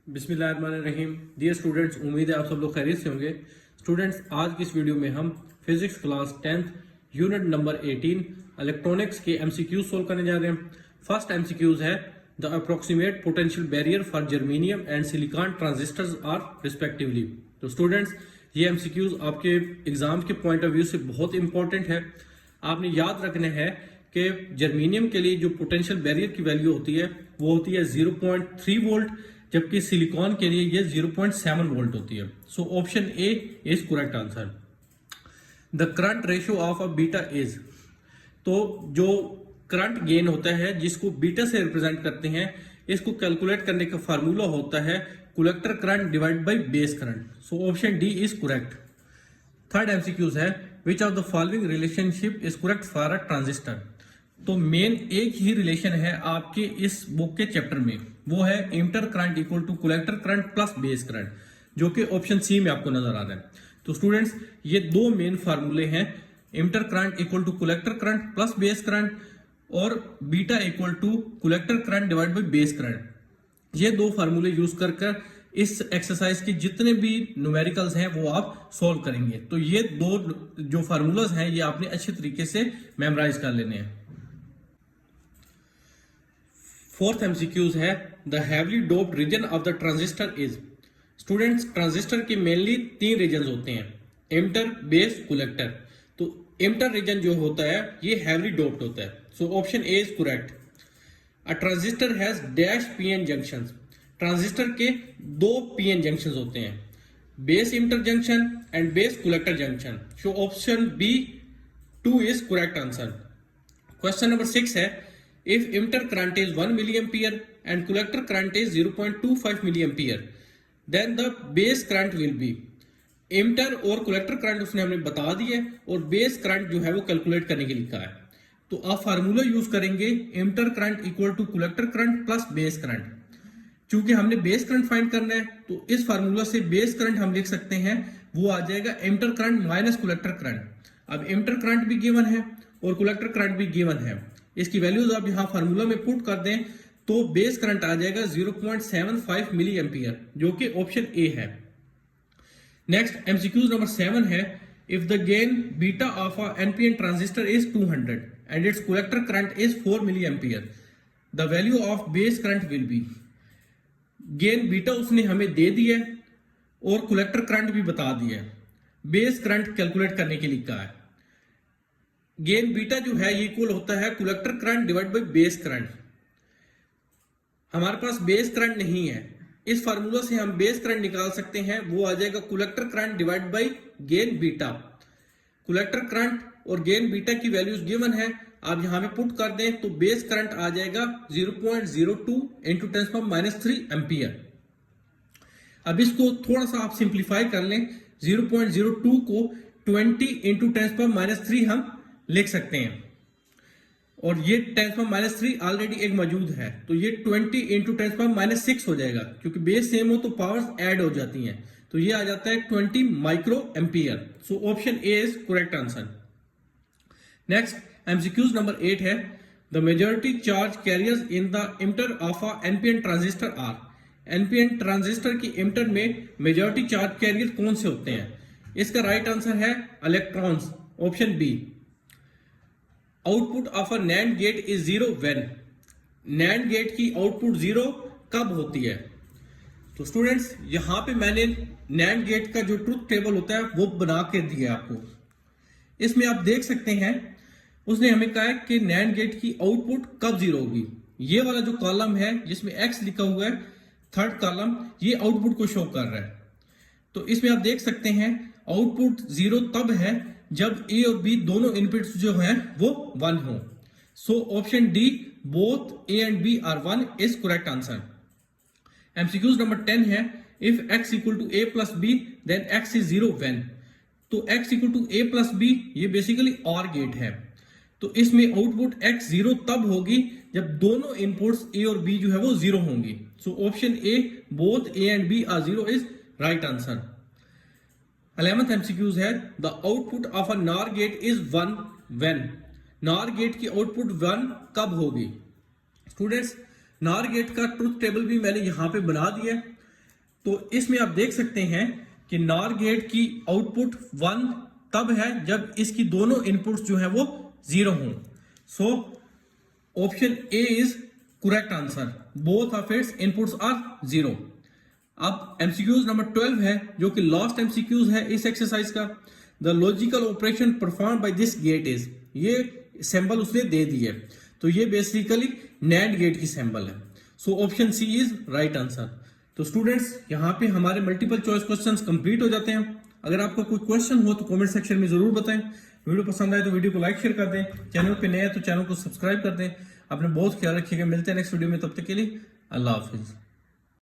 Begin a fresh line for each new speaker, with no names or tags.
बिस्मिल्लाहिर्रहमानिर्रहीम। Dear students, उम्मीद है आप सब लोग खैरियत से होंगे। स्टूडेंट्स, आज की इस वीडियो में हम physics class 10th unit number 18 electronics के एमसीक्यूज सोल्व करने जा रहे हैं। फर्स्ट एमसीक्यूज है the approximate potential barrier for germanium and silicon transistors are respectively. तो स्टूडेंट्स, ये एमसीक्यूज आपके एग्जाम के पॉइंट ऑफ व्यू से बहुत इंपॉर्टेंट है। आपने याद रखना है कि जर्मेनियम के लिए जो पोटेंशियल बैरियर की वैल्यू होती है वो होती है 0.3 वोल्ट, जबकि सिलिकॉन के लिए ये 0.7 वोल्ट होती है। So option A is correct answer. The current ratio of a beta is, तो जो करंट गेन होता है जिसको बीटा से रिप्रेजेंट करते हैं, इसको कैलकुलेट करने का फार्मूला होता है collector current divide by base current. So option D is correct. Third MCQs है which of the following relationship is correct for a transistor. तो मेन एक ही रिलेशन है आपके इस बुक के चैप्टर में, वो है emitter current equal to collector current plus base current, जो कि ऑप्शन सी में आपको नजर आ रहा है। तो स्टूडेंट्स, ये दो मेन फार्मूले हैं, emitter current equal to collector current plus base current और beta equal to collector current divide by base current. ये दो फार्मूले यूज कर इस एक्सरसाइज के जितने भी न्यूमेरिकल्स हैं वो आप सॉल्व करेंगे। तो ये दो जो फार्मूलाज हैं ये आपने अच्छे तरीके से मेमोराइज कर लेने हैं। फोर्थ एमसीक्यूज है the heavily doped region of the transistor is. Students, transistor के मेनली तीन रीजन होते हैं, एमिटर, बेस, कलेक्टर। तो एमिटर रीजन जो होता है ये हैवली डोप्ड होता है। So option A is correct. A transistor has dash PN junctions. Transistor के दो पीएन जंक्शंस होते हैं, base emitter junction and base collector junction. So option B 2 is correct answer. Question number 6 है if emitter current is 1 milliampere and collector current is 0.25 milliampere then the base current will be। emitter और collector current उसने हमें बता दिया है और base current जो है वो कैलकुलेट करने के लिए कहा है। तो आप फार्मूला यूज करेंगे emitter current equal to collector current plus base current। चूंकि हमने बेस करंट फाइंड करना है तो इस फार्मूला से बेस करंट हम लिख सकते हैं, वो आ जाएगा emitter current minus collector current. अब एमिटर करंट भी गिवन है और कलेक्टर करंट भी गिवन है, इसकी वैल्यूज आप यहां फार्मूला में पुट कर दें तो बेस करंट आ जाएगा 0.75 मिली एम्पियर, जो कि ऑप्शन ए है। नेक्स्ट एमसीक्यूज नंबर 7 है if the gain beta of a NPN transistor is 200 and its collector current is 4 milli ampere the value of base current will be. Gain beta उसने हमें दे दिया है और collector current भी बता दिया है, बेस करंट कैलकुलेट करने के लिए कहा है। गेन बीटा जो है ये इक्वल होता है collector current divide by base current. हमारे पास बेस करंट नहीं है, इस फार्मूला से हम बेस करंट निकाल सकते हैं, वो आ जाएगा collector current divide bye gain beta. Collector current और गेन बीटा की वैल्यूज गिवन है, आप यहां पे पुट कर दें तो बेस करंट आ जाएगा 0.02 इंटू 10⁻³ एम्पियर। अब इसको थोड़ा सा आप सिंप्लीफाई कर लें, 0.02 को 20 इंटू 10⁻³ हम लिख सकते हैं और ये 10⁻³ ऑलरेडी एक मौजूद है, तो ये 20 इंटू 10⁻6 हो जाएगा, क्योंकि बेस सेम हो तो पावर्स ऐड हो जाती हैं, तो ये आ जाता है 20 micro ampere. So option A is correct answer. Next MCQs number 8 है the majority charge carriers in the emitter of a NPN transistor are. NPN transistor की एमिटर में मेजॉरिटी चार्ज कैरियर कौन से होते हैं? इसका राइट आंसर है electrons, option B. Output of a NAND gate is 0 when. NAND gate की output 0 कब होती है? तो स्टूडेंट्स, यहां पे मैंने नैंड गेट का जो ट्रुथ टेबल होता है वो बना के दिया आपको। इसमें आप देख सकते हैं उसने हमें कहा है कि नैंड गेट की आउटपुट कब 0 होगी। ये वाला जो कॉलम है जिसमें x लिखा हुआ है, थर्ड कॉलम, ये आउटपुट को शो कर रहा है। तो इसमें आप देख सकते हैं आउटपुट 0 तब है जब ए और बी दोनों इनपुट्स जो हैं वो 1 हो। So option D both A and B are 1 is correct answer. MCQs number 10 है if x equal to a plus B then x is 0 when. तो x equal to a plus B ये basically OR gate है, तो इसमें output x 0 तब होगी जब दोनों इनपुट्स a और b जो है वो 0 होंगी। So option A both a and b are 0 is right answer. 11th MCQs है the output of a NOR gate is 1 when. NOR gate की आउटपुट 1 कब होगी? स्टूडेंट्स, नॉर गेट का ट्रुथ टेबल भी मैंने यहां पे बना दिया है। तो इसमें आप देख सकते हैं कि नॉर गेट की आउटपुट 1 तब है जब इसकी दोनों इनपुट्स जो है वो 0 हों। So option A is correct answer, both of its inputs are 0। अब एमसीक्यूज नंबर 12 है जो कि लास्ट एमसीक्यूज है इस एक्सरसाइज का। The logical operation perform by this gate is, ये सिंबल उसने दे दिए, तो ये बेसिकली नैंड गेट की सिंबल है। So option C is right answer. तो स्टूडेंट्स यहाँ पे हमारे मल्टीपल चॉइस क्वेश्चंस कंप्लीट हो जाते हैं। अगर आपका कोई क्वेश्चन हो तो कमेंट सेक्शन में जरूर बताएं। वीडियो पसंद आए तो वीडियो को लाइक शेयर कर दें, चैनल पे नए हैं तो चैनल को सब्सक्राइब कर दें। अपने बहुत ख्याल रखिएगा, मिलते हैं नेक्स्ट वीडियो में, तब तक के लिए अल्लाह हाफिज।